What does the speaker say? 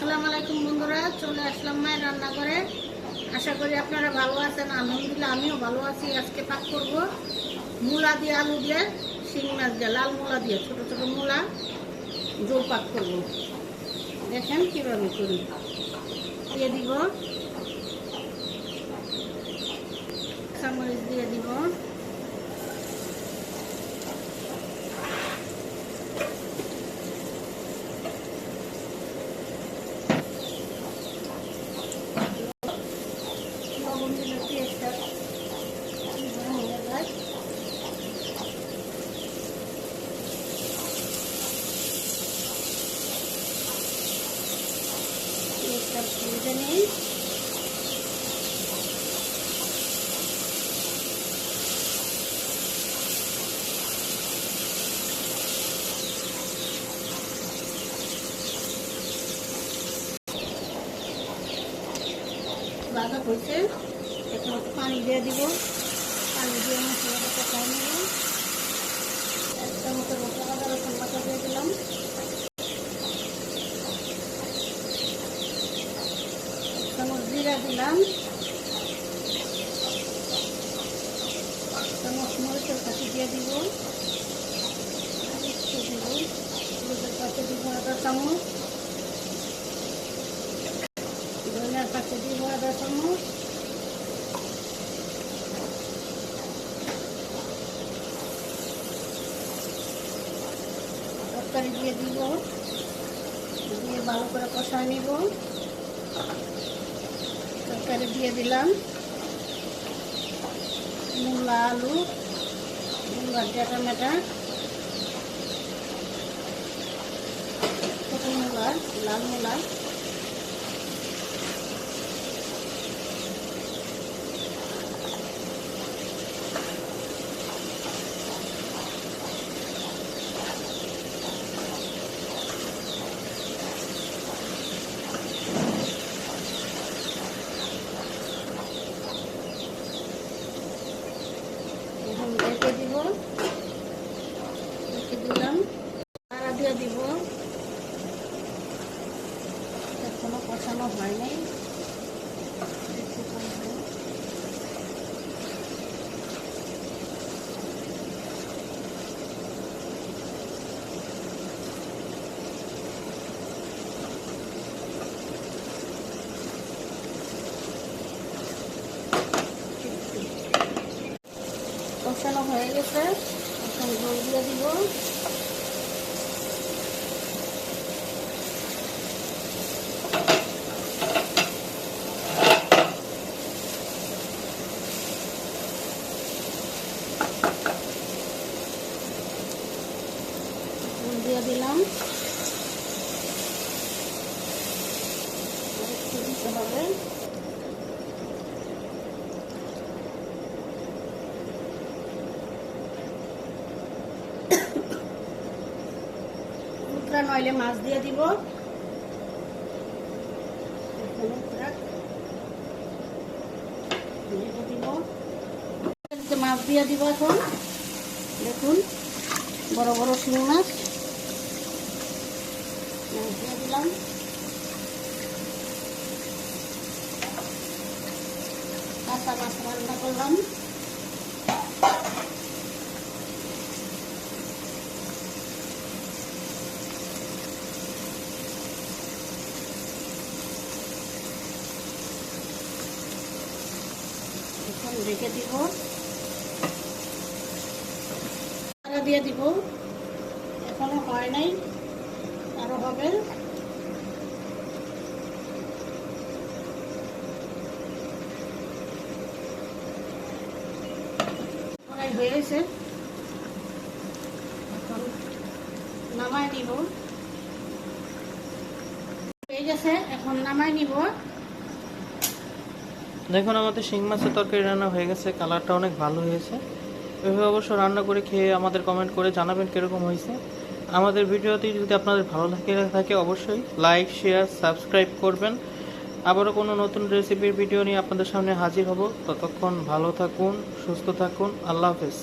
আসসালামু আলাইকুম বন্ধুরা, চলে আসলাম মায়ের রান্নাঘরে। আশা করি আপনারা ভালো আছেন। আলহামদুলিল্লাহ আমিও ভালো আছি। আজকে পাক করব মূলা দিয়ে, আলু দিয়ে, শিং মাছ দিয়ে, লাল মূলা দিয়ে, ছোট ছোট মূলা জোল পাক করব। দেখেন কীভাবে করি। দিয়ে দিব কাঁচামরিচ, দিয়ে দিব লবণ, দিলে পেঁয়াজটা হয়ে যায়। পেঁয়াজটা ভেজে নিই। ভাজা হয়েছে, এখন একটু পানি দিয়ে দিব। পানি দিয়ে মশলাটা কষাই নেব। এক চামচের মতো আদা রসুন বাটা দিয়ে দিলাম। এক চামচ জিরা দিলাম। এক চামচ মরিচের কাঠি দিয়ে দিব। একটু দিব মরিচের কাঠি দিব আধা চামচ। ধনিয়ার পাতা দিব আধা চামচ। তরকারি দিয়ে দিব, দিয়ে ভালো করে কষায় নিব। তরকারি দিয়ে দিলাম মূলা, আলু, মূলা দিয়ে টমেটো, ছোটো মূলা, লাল মূলা। রেখে দিব, রেখে দিলাম। নাড়া দিয়ে দিব। এখনো কষানো হয় নাই। কষানো হয়ে গেছে, এখন জল দিয়ে দিব। জল দিয়ে দিলাম। একটু দিতে হবে। নইলে মাছ দিয়ে দিব। মাছ দিয়ে দিব। এখন দেখুন বড় বড় শিং মাছ দিয়ে দিলাম। কাঁচা মাছ রান্না করলাম। এখন রেখে দিব, দিয়ে দিব। এখনো হয় নাই, আরো হবে। হয়েছে, এখন নামাই নিব। হয়ে গেছে, এখন নামাই নিব। দেখুন আমাদের শিং মাছের তরকারি রান্না হয়ে গেছে। কালারটা অনেক ভালো হয়েছে। এভাবে অবশ্য রান্না করে খেয়ে আমাদের কমেন্ট করে জানাবেন কীরকম হয়েছে। আমাদের ভিডিওটি যদি আপনাদের ভালো থাকে অবশ্যই লাইক, শেয়ার, সাবস্ক্রাইব করবেন। আবারও কোনো নতুন রেসিপির ভিডিও নিয়ে আপনাদের সামনে হাজির হব। ততক্ষণ ভালো থাকুন, সুস্থ থাকুন। আল্লাহ হাফেজ।